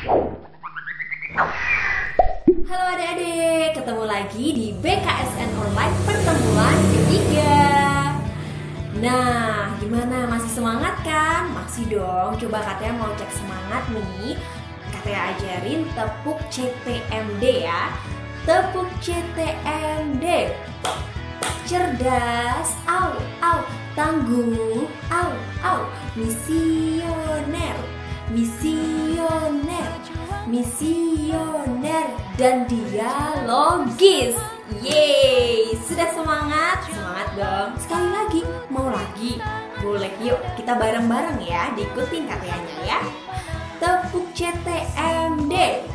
Halo adik-adik, ketemu lagi di BKSN Online pertemuan ketiga. Nah, gimana? Masih semangat kan? Masih dong, coba katanya mau cek semangat nih. Katanya ajarin tepuk CTMD ya. Tepuk CTMD. Cerdas, au, au. Tangguh, au, au. Misioner, misioner, misioner. Dan dialogis. Yeay, sudah semangat? Semangat dong. Sekali lagi, mau lagi? Boleh, yuk kita bareng-bareng ya, diikutin katanya ya. Tepuk CTMD.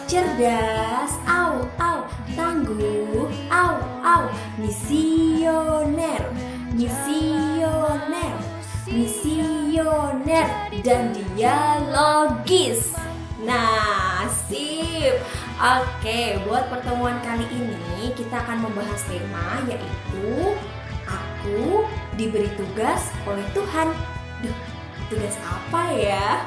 Cerdas, au, au. Tangguh, au, au. Misioner, misioner, misioner. Dan dialogis. Nah, sip. Oke, buat pertemuan kali ini kita akan membahas tema yaitu aku diberi tugas oleh Tuhan. Duh, tugas apa ya?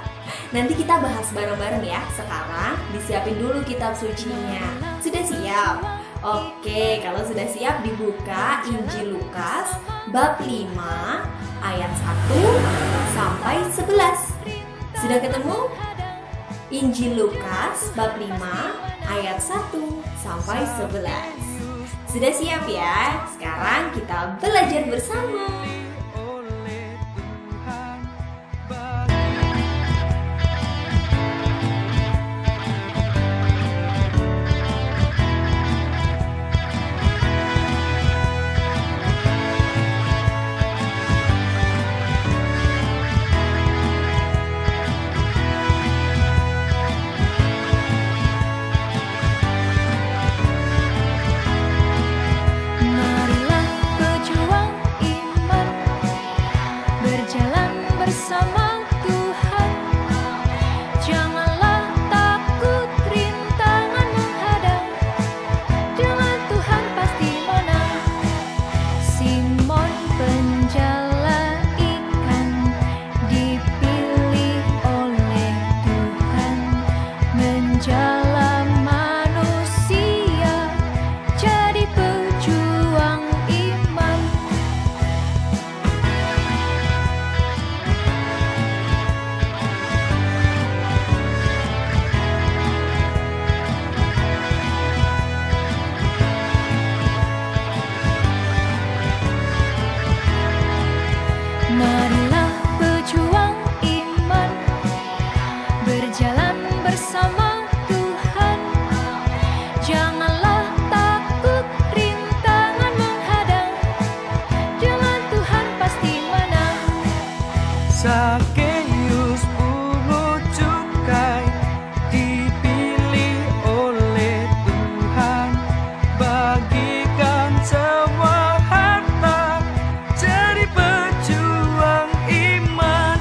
Nanti kita bahas bareng-bareng ya. Sekarang disiapin dulu kitab sucinya. Sudah siap? Oke, kalau sudah siap dibuka Injil Lukas bab 5 ayat 1 sampai 11. Sudah ketemu? Injil Lukas bab 5 ayat 1 sampai 11. Sudah siap ya? Sekarang kita belajar bersama. Marilah pejuang iman, berjalan bersama Tuhan. Janganlah takut rintangan menghadang, dengan Tuhan pasti menang. Sakeus pungut cukai, dipilih oleh Tuhan, bagikan semua harta, jadi pejuang iman.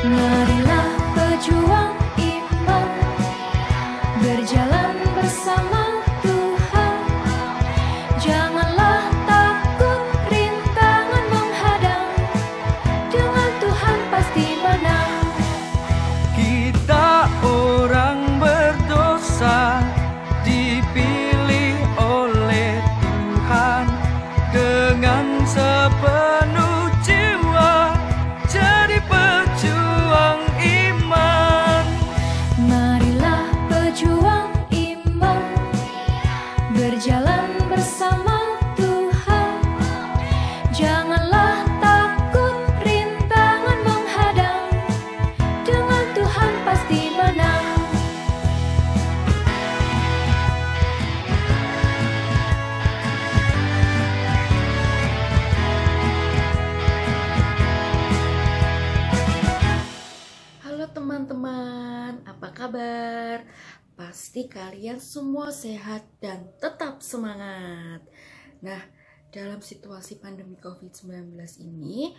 Marilah pejuang iman, berjalan bersama Tuhan. Janganlah takut rintangan menghadang, dengan Tuhan pasti menang. Kita orang berdosa, dipilih oleh Tuhan, dengan sepenuh jiwa, jadi pejuang iman. Marilah pejuang iman, berjalan bersama Tuhan. Janganlah takut rintangan menghadang, dengan Tuhan pasti menang. Halo teman-teman, apa kabar? Pasti kalian semua sehat dan tetap semangat. Nah, dalam situasi pandemi COVID-19 ini,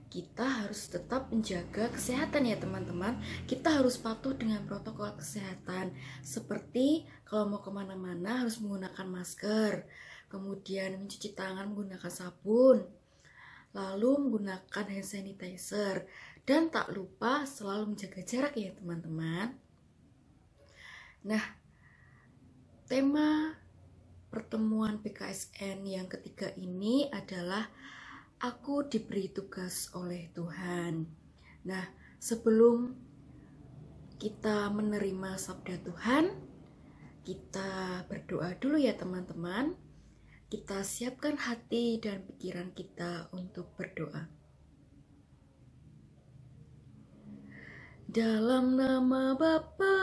kita harus tetap menjaga kesehatan ya teman-teman. Kita harus patuh dengan protokol kesehatan. Seperti kalau mau kemana-mana harus menggunakan masker, kemudian mencuci tangan menggunakan sabun, lalu menggunakan hand sanitizer, dan tak lupa selalu menjaga jarak ya teman-teman. Nah, tema pertemuan PKSN yang ketiga ini adalah Aku diberi tugas oleh Tuhan. Nah, sebelum kita menerima sabda Tuhan, kita berdoa dulu ya teman-teman. Kita siapkan hati dan pikiran kita untuk berdoa. Dalam nama Bapa,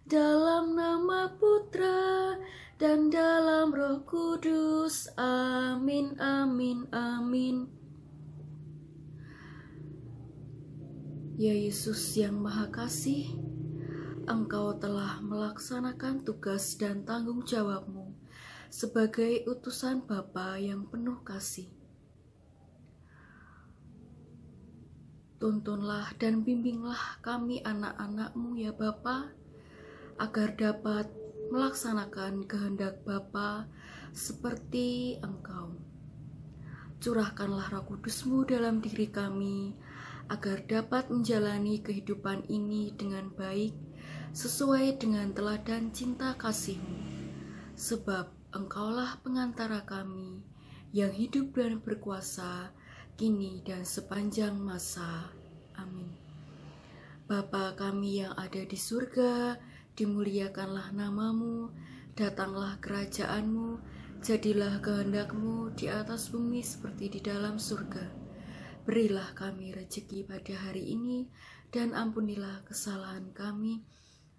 dalam nama Putra, dan dalam Roh Kudus. Amin, amin, amin. Ya Yesus yang Maha Kasih, Engkau telah melaksanakan tugas dan tanggung jawab-Mu sebagai utusan Bapa yang penuh kasih. Tuntunlah dan bimbinglah kami anak-anak-Mu ya Bapa, agar dapat melaksanakan kehendak Bapa seperti Engkau. Curahkanlah Roh Kudus-Mu dalam diri kami, agar dapat menjalani kehidupan ini dengan baik, sesuai dengan teladan cinta kasih-Mu. Sebab Engkaulah pengantara kami, yang hidup dan berkuasa, kini dan sepanjang masa. Amin. Bapa kami yang ada di surga, dimuliakanlah nama-Mu, datanglah kerajaan-Mu, jadilah kehendak-Mu di atas bumi seperti di dalam surga. Berilah kami rezeki pada hari ini, dan ampunilah kesalahan kami,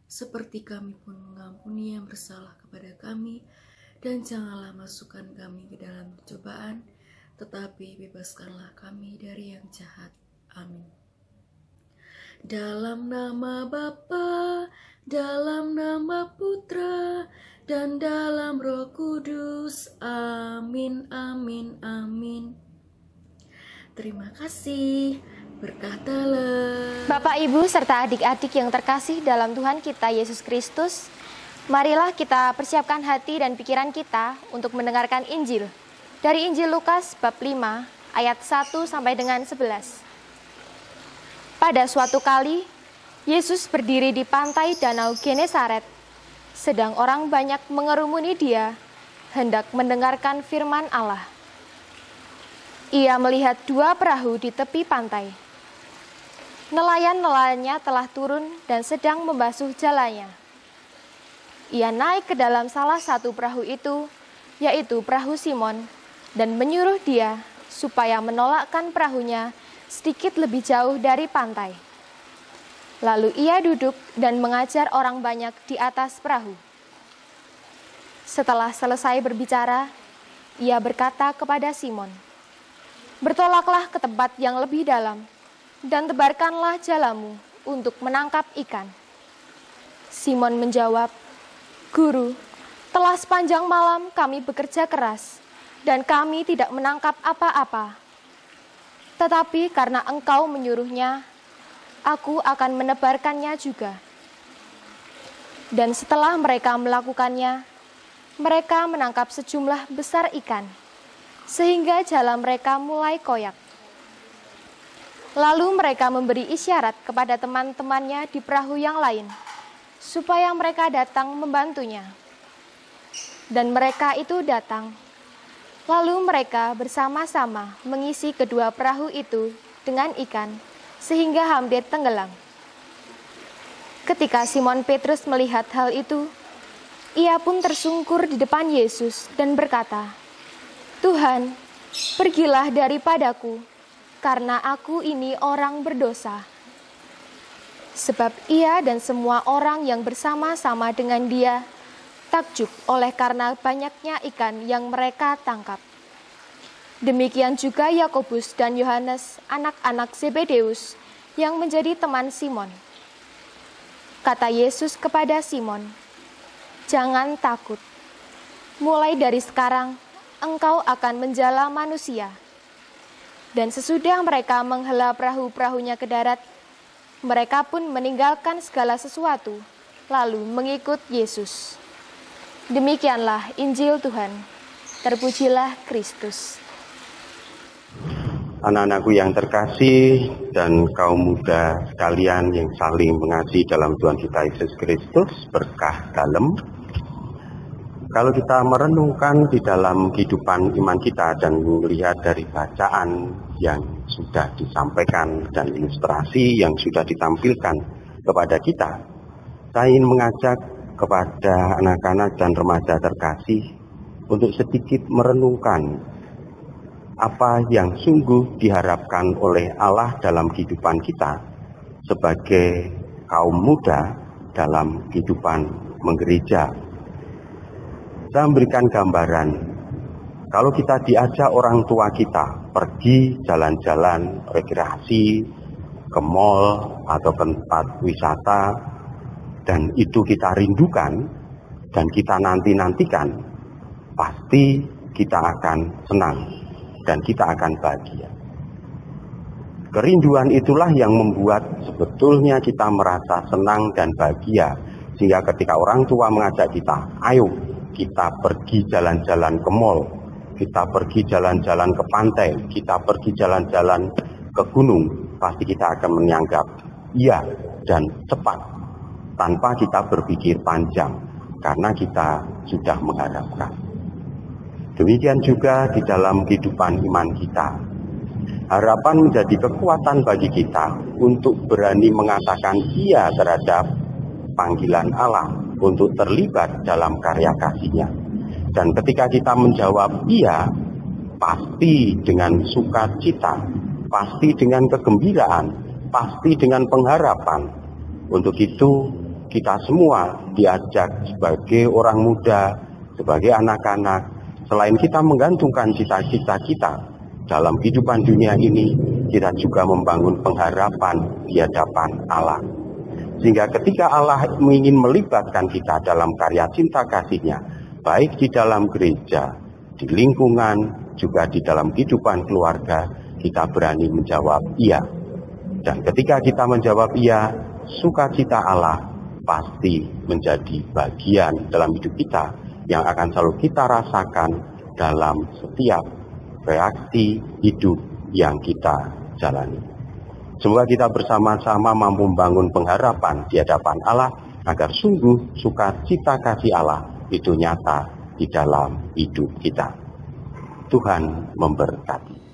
seperti kami pun mengampuni yang bersalah kepada kami, dan janganlah masukkan kami ke dalam pencobaan, tetapi bebaskanlah kami dari yang jahat. Amin. Dalam nama Bapa, dalam nama Putra, dan dalam Roh Kudus. Amin, amin, amin. Terima kasih. Berkah dalam. Bapak, Ibu, serta adik-adik yang terkasih dalam Tuhan kita Yesus Kristus, marilah kita persiapkan hati dan pikiran kita untuk mendengarkan Injil. Dari Injil Lukas bab 5 ayat 1 sampai dengan 11. Pada suatu kali, Yesus berdiri di pantai Danau Genesaret, sedang orang banyak mengerumuni Dia, hendak mendengarkan firman Allah. Ia melihat 2 perahu di tepi pantai. Nelayan-nelayannya telah turun dan sedang membasuh jalannya. Ia naik ke dalam salah satu perahu itu, yaitu perahu Simon, dan menyuruh dia supaya menolakkan perahunya sedikit lebih jauh dari pantai. Lalu ia duduk dan mengajar orang banyak di atas perahu. Setelah selesai berbicara, ia berkata kepada Simon, "Bertolaklah ke tempat yang lebih dalam, dan tebarkanlah jalamu untuk menangkap ikan." Simon menjawab, "Guru, telah sepanjang malam kami bekerja keras, dan kami tidak menangkap apa-apa. Tetapi karena Engkau menyuruhnya, aku akan menebarkannya juga." Dan setelah mereka melakukannya, mereka menangkap sejumlah besar ikan, sehingga jala mereka mulai koyak. Lalu mereka memberi isyarat kepada teman-temannya di perahu yang lain, supaya mereka datang membantunya. Dan mereka itu datang. Lalu mereka bersama-sama mengisi kedua perahu itu dengan ikan, sehingga hampir tenggelam. Ketika Simon Petrus melihat hal itu, ia pun tersungkur di depan Yesus dan berkata, "Tuhan, pergilah daripadaku, karena aku ini orang berdosa." Sebab ia dan semua orang yang bersama-sama dengan dia takjub oleh karena banyaknya ikan yang mereka tangkap. Demikian juga Yakobus dan Yohanes, anak-anak Zebedeus, yang menjadi teman Simon. Kata Yesus kepada Simon, "Jangan takut. Mulai dari sekarang, engkau akan menjala manusia." Dan sesudah mereka menghela perahu-perahunya ke darat, mereka pun meninggalkan segala sesuatu, lalu mengikut Yesus. Demikianlah Injil Tuhan. Terpujilah Kristus. Anak-anakku yang terkasih dan kaum muda sekalian yang saling mengasihi dalam Tuhan kita Yesus Kristus, berkah dalam. Kalau kita merenungkan di dalam kehidupan iman kita dan melihat dari bacaan yang sudah disampaikan dan ilustrasi yang sudah ditampilkan kepada kita, saya ingin mengajak kepada anak-anak dan remaja terkasih untuk sedikit merenungkan apa yang sungguh diharapkan oleh Allah dalam kehidupan kita sebagai kaum muda dalam kehidupan menggereja. Saya memberikan gambaran, kalau kita diajak orang tua kita pergi jalan-jalan rekreasi ke mall atau ke tempat wisata, dan itu kita rindukan dan kita nanti-nantikan, pasti kita akan senang dan kita akan bahagia. Kerinduan itulah yang membuat sebetulnya kita merasa senang dan bahagia, sehingga ketika orang tua mengajak kita, ayo kita pergi jalan-jalan ke mall, kita pergi jalan-jalan ke pantai, kita pergi jalan-jalan ke gunung, pasti kita akan menyanggap iya dan cepat, tanpa kita berpikir panjang, karena kita sudah mengharapkan. Demikian juga di dalam kehidupan iman kita. Harapan menjadi kekuatan bagi kita untuk berani mengatakan iya terhadap panggilan Allah untuk terlibat dalam karya kasih-Nya. Dan ketika kita menjawab iya, pasti dengan sukacita, pasti dengan kegembiraan, pasti dengan pengharapan. Untuk itu kita semua diajak sebagai orang muda, sebagai anak-anak, selain kita menggantungkan cita-cita kita dalam kehidupan dunia ini, kita juga membangun pengharapan di hadapan Allah. Sehingga ketika Allah ingin melibatkan kita dalam karya cinta kasih-Nya, baik di dalam gereja, di lingkungan, juga di dalam kehidupan keluarga, kita berani menjawab iya. Dan ketika kita menjawab iya, sukacita Allah pasti menjadi bagian dalam hidup kita yang akan selalu kita rasakan dalam setiap reaksi hidup yang kita jalani. Semoga kita bersama-sama mampu membangun pengharapan di hadapan Allah agar sungguh sukacita kasih Allah itu nyata di dalam hidup kita. Tuhan memberkati.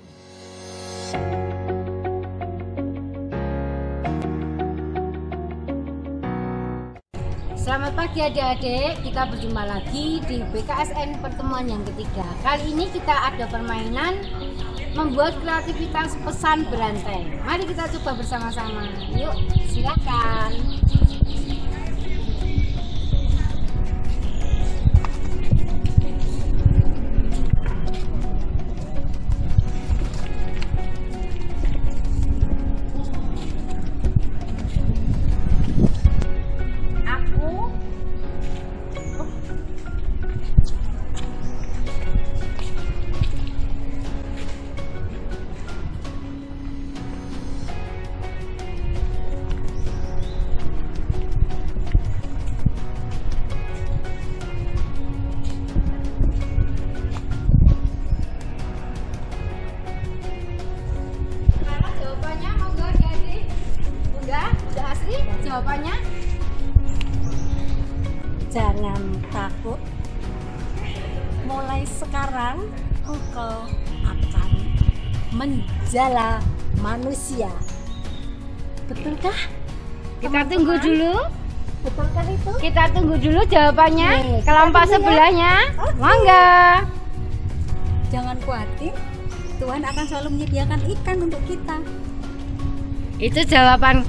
Selamat pagi adik-adik, kita berjumpa lagi di BKSN pertemuan yang ketiga. Kali ini kita ada permainan membuat kreativitas pesan berantai. Mari kita coba bersama-sama. Yuk, silakan. Jawabannya, jangan takut. Mulai sekarang engkau akan menjala manusia. Betulkah? Kita tunggu dulu. Betul kan itu? Kita tunggu dulu jawabannya. Kelompok sebelahnya, mangga. Jangan khawatir, Tuhan akan selalu menyediakan ikan untuk kita. Itu jawaban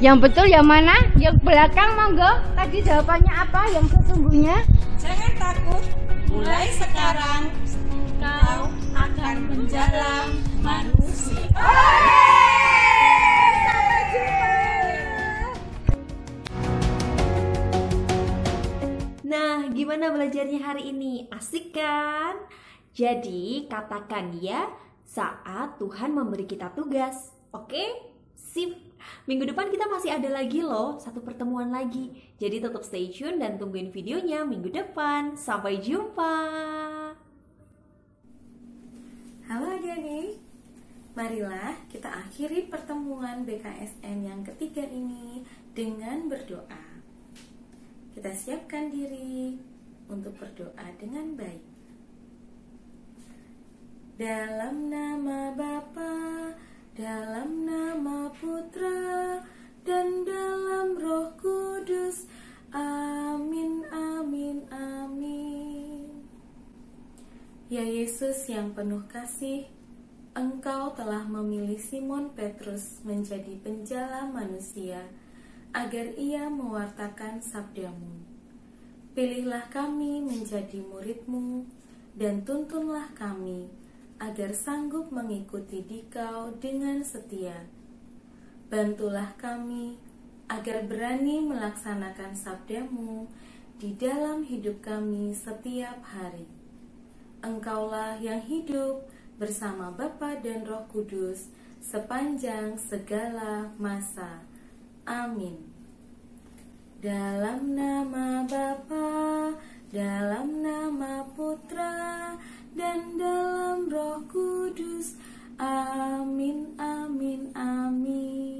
yang betul. Yang mana? Yang belakang, monggo. Tadi jawabannya apa yang sesungguhnya? Jangan takut, mulai sekarang kau akan menjala manusia. Sampai jumpa. Nah, gimana belajarnya hari ini? Asik kan? Jadi, katakan ya saat Tuhan memberi kita tugas. Oke? Sip. Minggu depan kita masih ada lagi loh, satu pertemuan lagi. Jadi tetap stay tune dan tungguin videonya minggu depan. Sampai jumpa. Halo adik-adik, marilah kita akhiri pertemuan BKSN yang ketiga ini dengan berdoa. Kita siapkan diri untuk berdoa dengan baik. Dalam nama Bapa, dalam nama Putra, dan dalam Roh Kudus. Amin, amin, amin. Ya Yesus yang penuh kasih, Engkau telah memilih Simon Petrus menjadi penjala manusia agar ia mewartakan sabda-Mu. Pilihlah kami menjadi murid-Mu dan tuntunlah kami agar sanggup mengikuti Dikau dengan setia. Bantulah kami agar berani melaksanakan sabda-Mu di dalam hidup kami setiap hari. Engkaulah yang hidup bersama Bapa dan Roh Kudus sepanjang segala masa. Amin. Dalam nama Bapa, dalam nama Putra, dan dalam Roh Kudus. Amin, amin, amin.